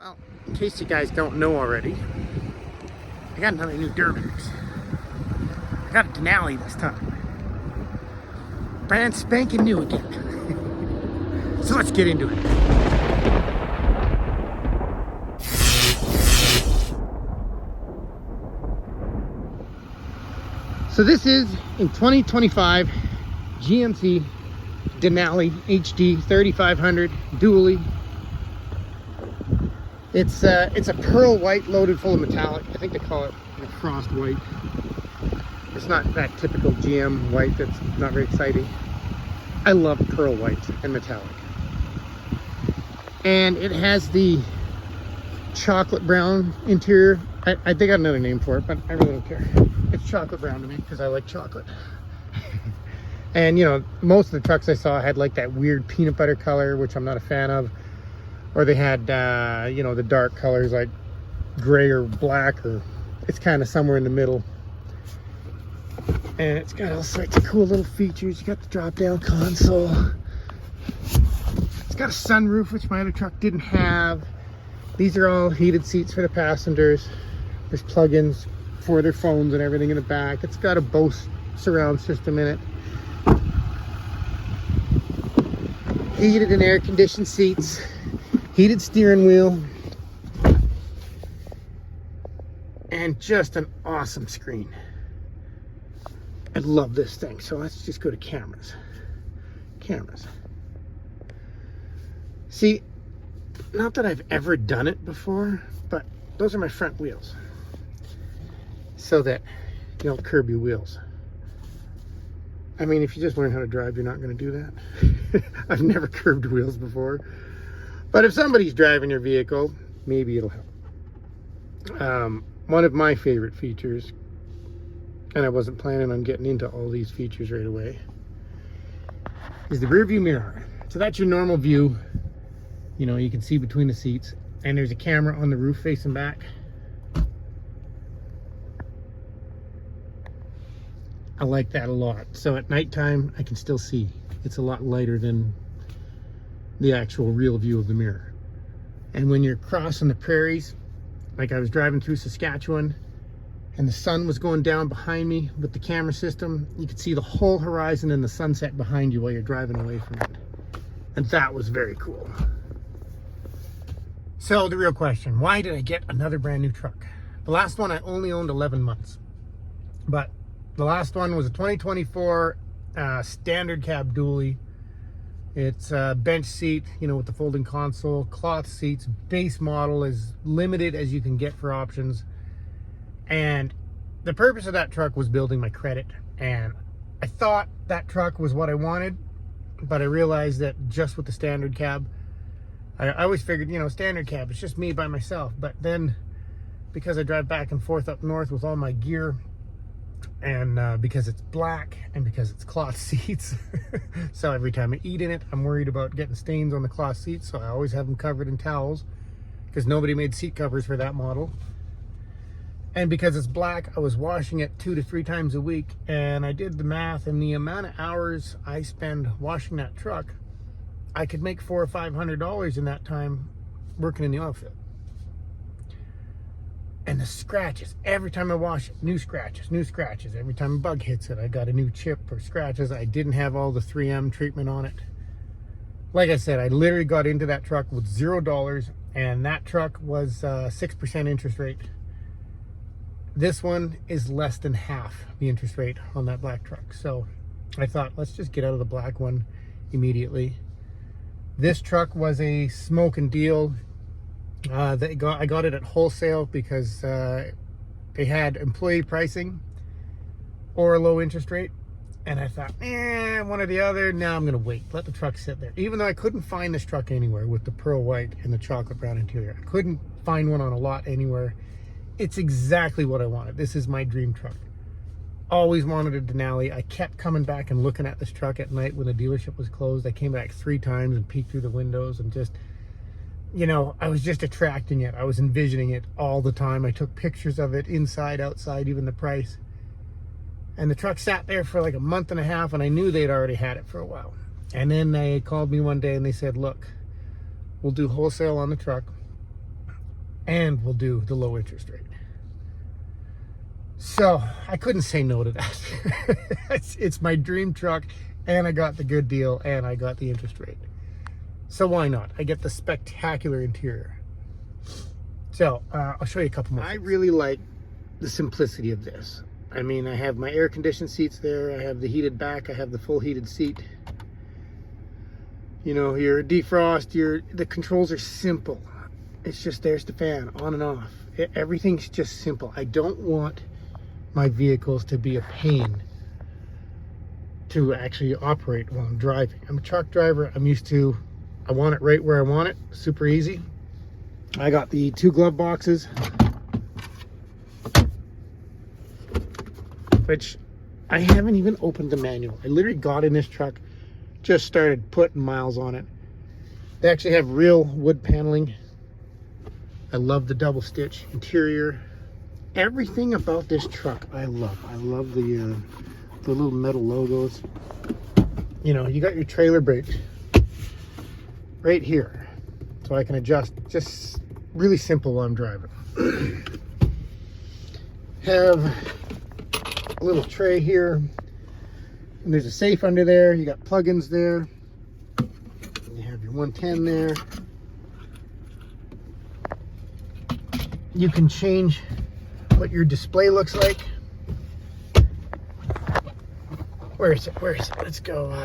Well, in case you guys don't know already, I got another new Duramax. I got a Denali this time. Brand spanking new again. So let's get into it. So this is a 2025 GMC Denali HD 3500 dually. It's a pearl white loaded full of metallic. I think they call it frost white. It's not that typical GM white that's not very exciting. I love pearl white and metallic. And it has the chocolate brown interior. I think I got another name for it, but I really don't care. It's chocolate brown to me because I like chocolate. And you know, most of the trucks I saw had like that weird peanut butter color, which I'm not a fan of. Or they had, you know, the dark colors like gray or black, or it's kind of somewhere in the middle. And it's got all sorts of cool little features. You got the drop-down console. It's got a sunroof, which my other truck didn't have. These are all heated seats for the passengers. There's plug-ins for their phones and everything in the back. It's got a Bose surround system in it. Heated and air-conditioned seats. Heated steering wheel, and just an awesome screen. I love this thing. So let's just go to cameras. See, not that I've ever done it before, but those are my front wheels, so that you don't curb your wheels. I mean, if you just learn how to drive, you're not going to do that. I've never curbed wheels before. But if somebody's driving your vehicle, maybe it'll help. One of my favorite features, and I wasn't planning on getting into all these features right away, is the rear view mirror. So that's your normal view. You know, you can see between the seats, and there's a camera on the roof facing back. I like that a lot. So at nighttime, I can still see. It's a lot lighter than the actual real view of the mirror. And when you're crossing the prairies, like I was driving through Saskatchewan and the sun was going down behind me with the camera system, you could see the whole horizon and the sunset behind you while you're driving away from it. And that was very cool. So the real question, why did I get another brand new truck? The last one I only owned 11 months, but the last one was a 2024 standard cab dually. It's a bench seat, you know, with the folding console, cloth seats, base model, as limited as you can get for options. And the purpose of that truck was building my credit. And I thought that truck was what I wanted, but I realized that just with the standard cab, I always figured, you know, standard cab, it's just me by myself. But then because I drive back and forth up north with all my gear, and because it's black and because it's cloth seats, so every time I eat in it, I'm worried about getting stains on the cloth seats, so I always have them covered in towels because nobody made seat covers for that model. And because it's black, I was washing it 2 to 3 times a week, and I did the math, and the amount of hours I spend washing that truck, I could make $400 or $500 in that time working in the oil field. And the scratches, every time I wash it, new scratches. Every time a bug hits it, I got a new chip or scratches. I didn't have all the 3M treatment on it. Like I said, I literally got into that truck with $0, and that truck was 6% interest rate. This one is less than half the interest rate on that black truck. So I thought, let's just get out of the black one immediately. This truck was a smoking deal. I got it at wholesale because they had employee pricing or a low interest rate, and I thought, one or the other. Now I'm gonna wait, let the truck sit there. Even though I couldn't find this truck anywhere with the pearl white and the chocolate brown interior, I couldn't find one on a lot anywhere. It's exactly what I wanted. This is my dream truck. Always wanted a Denali. I kept coming back and looking at this truck at night when the dealership was closed. I came back 3 times and peeked through the windows and just, you know, I was just attracting it. I was envisioning it all the time. I took pictures of it inside, outside, even the price. And the truck sat there for like a month and a half, and I knew they'd already had it for a while. And then they called me one day and they said, look, we'll do wholesale on the truck. and will do the low interest rate. So I couldn't say no to that. It's my dream truck, and I got the good deal, and I got the interest rate. So why not? I get the spectacular interior. So I'll show you a couple more. I really like the simplicity of this. I mean, I have my air conditioned seats there. I have the heated back. I have the full heated seat. You know, your defrost, the controls are simple. It's just, there's the fan, on and off. Everything's just simple. I don't want my vehicles to be a pain to actually operate while I'm driving. I'm a truck driver. I'm used to, I want it right where I want it. Super easy. I got the 2 glove boxes, which I haven't even opened the manual. I literally got in this truck, just started putting miles on it. They actually have real wood paneling. I love the double stitch interior. Everything about this truck I love. I love the little metal logos. You know, you got your trailer brakes right here, so I can adjust. Just really simple while I'm driving. Have a little tray here, and there's a safe under there. You got plugins there. You have your 110 there. You can change what your display looks like. Where is it? Where is it? Let's go.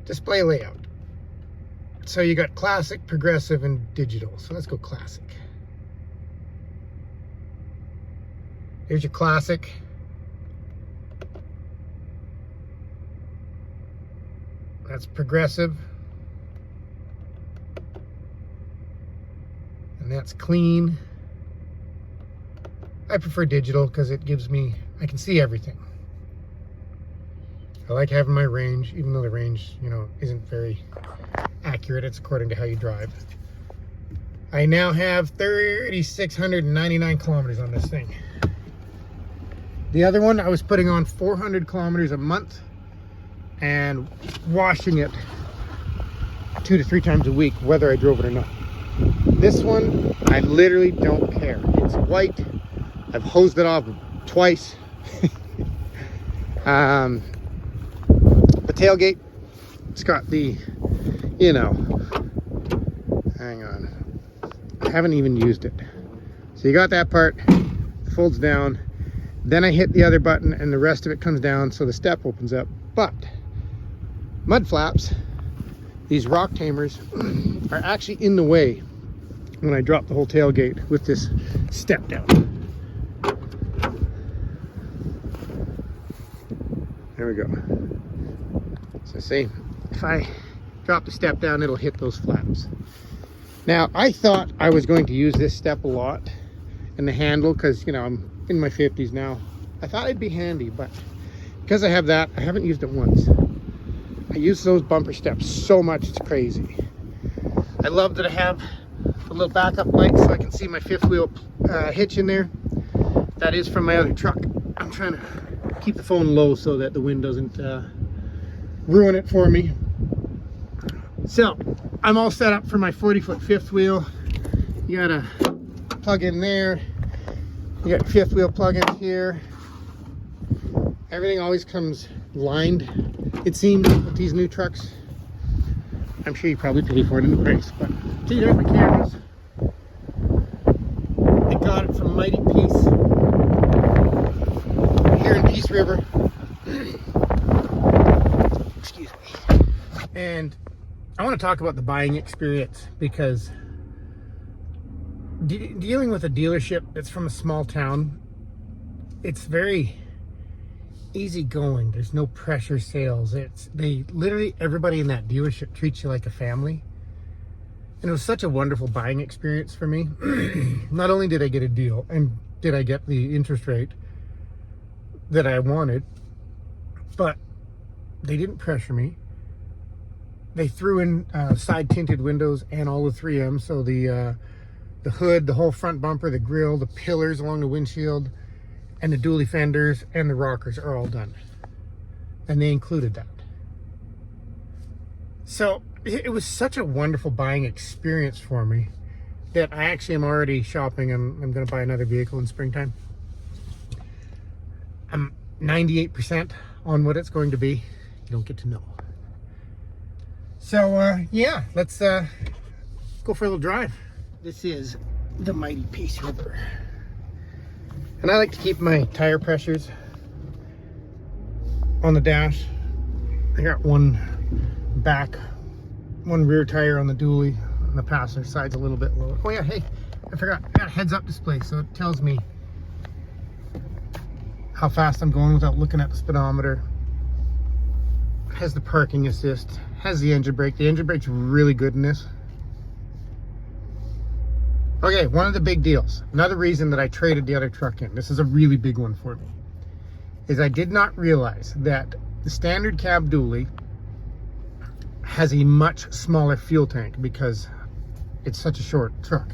Display layout. So you got classic, progressive, and digital. So let's go classic. Here's your classic. That's progressive. And that's clean. I prefer digital because it gives me, I can see everything. I like having my range, even though the range, you know, isn't very accurate. It's according to how you drive. I now have 3,699 kilometers on this thing. The other one, I was putting on 400 kilometers a month and washing it 2 to 3 times a week, whether I drove it or not. This one, I literally don't care. It's white. I've hosed it off twice. The tailgate, it's got the, you know, hang on. I haven't even used it. So you got that part, folds down. Then I hit the other button and the rest of it comes down, so the step opens up. But mud flaps, these rock tamers, are actually in the way when I drop the whole tailgate with this step down. There we go. So see, if I drop the step down, it'll hit those flaps. Now, I thought I was going to use this step a lot and the handle, because, you know, I'm in my 50s now. I thought it'd be handy, but because I have that, I haven't used it once. I use those bumper steps so much, it's crazy. I love that I have a little backup light so I can see my 5th wheel hitch in there. That is from my other truck. I'm trying to keep the phone low so that the wind doesn't ruin it for me. So I'm all set up for my 40-foot 5th wheel. You got a plug in there. You got 5th wheel plug-ins here. Everything always comes lined, it seems, with these new trucks. I'm sure you probably pay for it in the price, but see, there's my cameras. I got it from Mighty Peace here in Peace River. Excuse me. And I want to talk about the buying experience, because dealing with a dealership that's from a small town, it's very easygoing. There's no pressure sales. They literally, everybody in that dealership treats you like a family. And it was such a wonderful buying experience for me. Not only did I get a deal and did I get the interest rate that I wanted, but they didn't pressure me. They threw in side tinted windows and all the 3M, so the hood, the whole front bumper, the grille, the pillars along the windshield, and the dually fenders and the rockers are all done. And they included that. So it was such a wonderful buying experience for me that I actually am already shopping. I'm going to buy another vehicle in springtime. I'm 98% on what it's going to be. You don't get to know. So yeah, let's go for a little drive. This is the mighty Peace River. And I like to keep my tire pressures on the dash. I got one rear tire on the dually, on the passenger side's a little bit lower. Oh yeah, hey, I forgot, I got a heads up display, so it tells me how fast I'm going without looking at the speedometer. It has the parking assist, has the engine brake. The engine brake's really good in this. Okay, one of the big deals, another reason that I traded the other truck in, this is a really big one for me, is I did not realize that the standard cab dually has a much smaller fuel tank because it's such a short truck.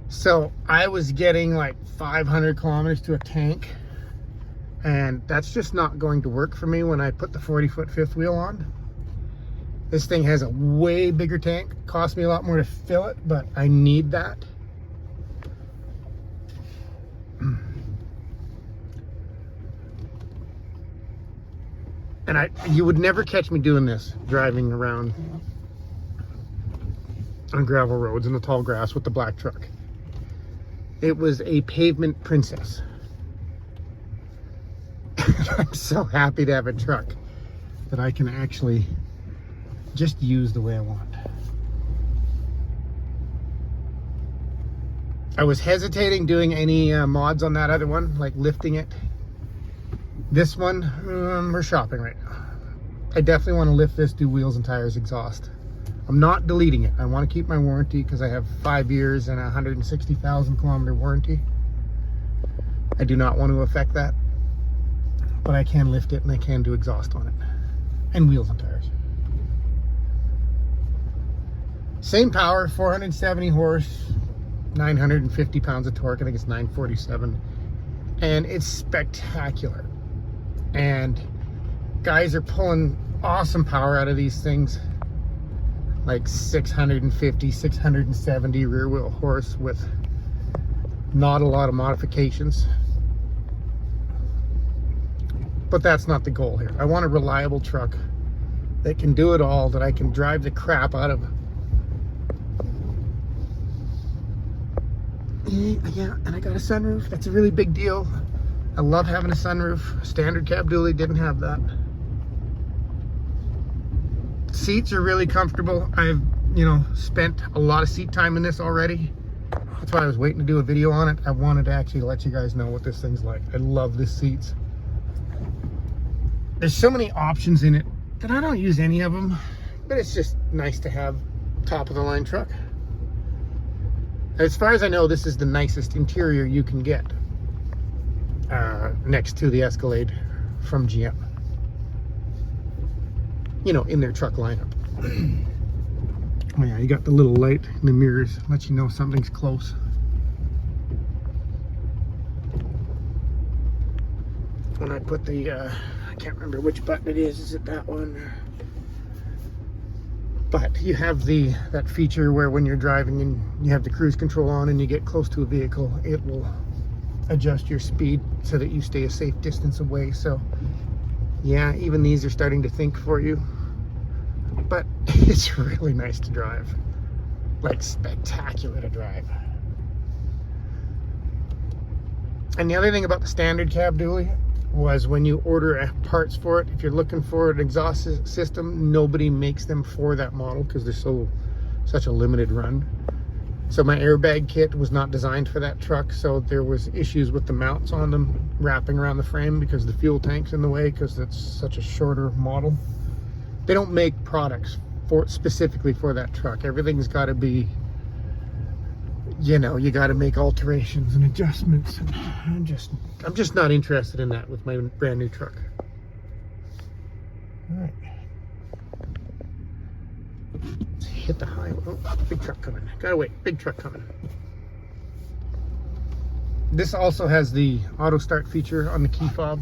So I was getting like 500 kilometers to a tank, and that's just not going to work for me when I put the 40-foot fifth wheel on. This thing has a way bigger tank. It costs me a lot more to fill it, but I need that. And you would never catch me doing this, driving around on gravel roads in the tall grass with the black truck. It was a pavement princess. I'm so happy to have a truck that I can actually just use the way I want. I was hesitating doing any mods on that other one, like lifting it. This one, we're shopping right now. I definitely want to lift this, do wheels and tires, exhaust. I'm not deleting it. I want to keep my warranty because I have 5 years and a 160,000 kilometer warranty. I do not want to affect that, but I can lift it and I can do exhaust on it and wheels and tires. Same power, 470 horse, 950 pounds of torque. I think it's 947, and it's spectacular. And guys are pulling awesome power out of these things, like 650, 670 rear wheel horse with not a lot of modifications. But that's not the goal here. I want a reliable truck that can do it all, that I can drive the crap out of. Yeah, and I got a sunroof. That's a really big deal. I love having a sunroof. Standard cab dually didn't have that. Seats are really comfortable. I've, spent a lot of seat time in this already. That's why I was waiting to do a video on it. I wanted to actually let you guys know what this thing's like. I love the seats. There's so many options in it that I don't use any of them, but it's just nice to have top of the line truck. As far as I know, this is the nicest interior you can get. Next to the Escalade from GM, in their truck lineup. Oh yeah, you got the little light in the mirrors, lets you know something's close. When I put the I can't remember which button it is it that one? But you have that feature where when you're driving and you have the cruise control on and you get close to a vehicle, it will adjust your speed so that you stay a safe distance away. So yeah, even these are starting to think for you, but it's really nice to drive, like spectacular to drive. And the other thing about the standard cab dually was when you order parts for it, if you're looking for an exhaust system, nobody makes them for that model because they're such a limited run. So my airbag kit was not designed for that truck, so there was issues with the mounts on them wrapping around the frame because the fuel tank's in the way because it's such a shorter model. They don't make products specifically for that truck. Everything's got to be, you got to make alterations and adjustments. And I'm just not interested in that with my brand new truck. All right. Hit the highway. Oh, big truck coming. Gotta wait. Big truck coming. This also has the auto start feature on the key fob.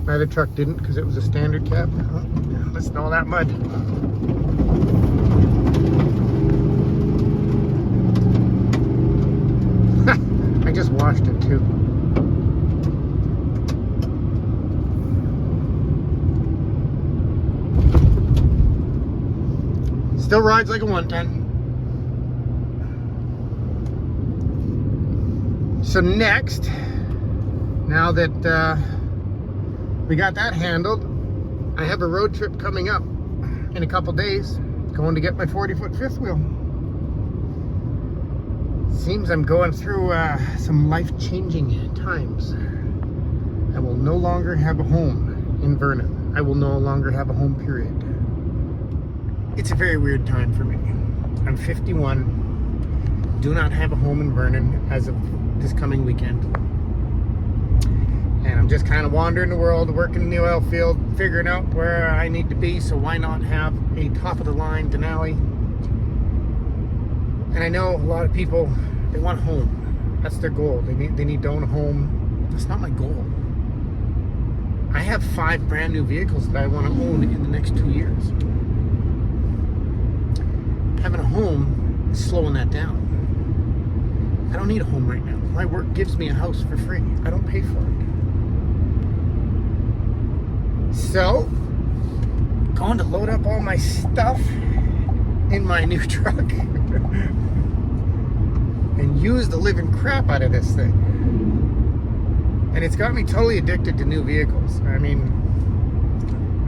My other truck didn't because it was a standard cab. Oh, Listen to all that mud. I just washed it too. Still rides like a 110. So next, now that we got that handled, I have a road trip coming up in a couple days, going to get my 40-foot fifth wheel. Seems I'm going through some life-changing times. I will no longer have a home in Vernon. I will no longer have a home, period. It's a very weird time for me. I'm 51, do not have a home in Vernon as of this coming weekend. And I'm just kind of wandering the world, working in the oil field, figuring out where I need to be, so why not have a top-of-the-line Denali? And I know a lot of people, they want a home. That's their goal. They need to own a home. That's not my goal. I have 5 brand new vehicles that I want to own in the next 2 years. Having a home is slowing that down. I don't need a home right now. My work gives me a house for free. I don't pay for it. So, going to load up all my stuff in my new truck and use the living crap out of this thing. And it's got me totally addicted to new vehicles. I mean,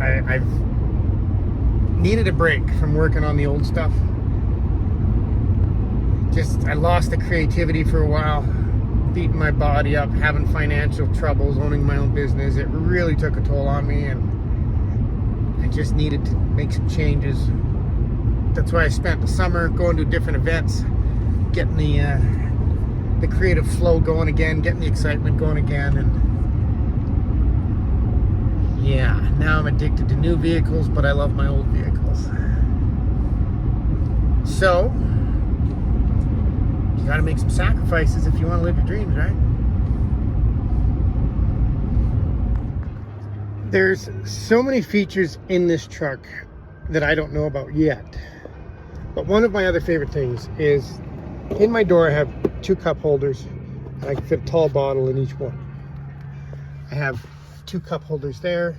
I've needed a break from working on the old stuff. I lost the creativity for a while, beating my body up, having financial troubles, owning my own business. It really took a toll on me, and I just needed to make some changes. That's why I spent the summer going to different events, getting the creative flow going again, getting the excitement going again. And yeah, now I'm addicted to new vehicles, but I love my old vehicles. So you gotta make some sacrifices if you want to live your dreams, right? There's so many features in this truck that I don't know about yet. But one of my other favorite things is, in my door I have 2 cup holders, and I can fit a tall bottle in each one. I have 2 cup holders there,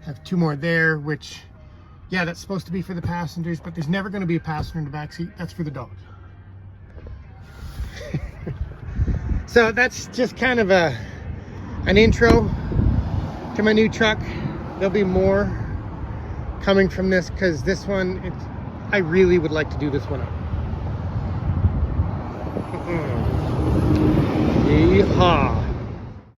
have 2 more there, which, yeah, that's supposed to be for the passengers, but there's never going to be a passenger in the back seat. That's for the dogs. So that's just kind of an intro to my new truck. There'll be more coming from this, because this one, I really would like to do this one up. Yeehaw.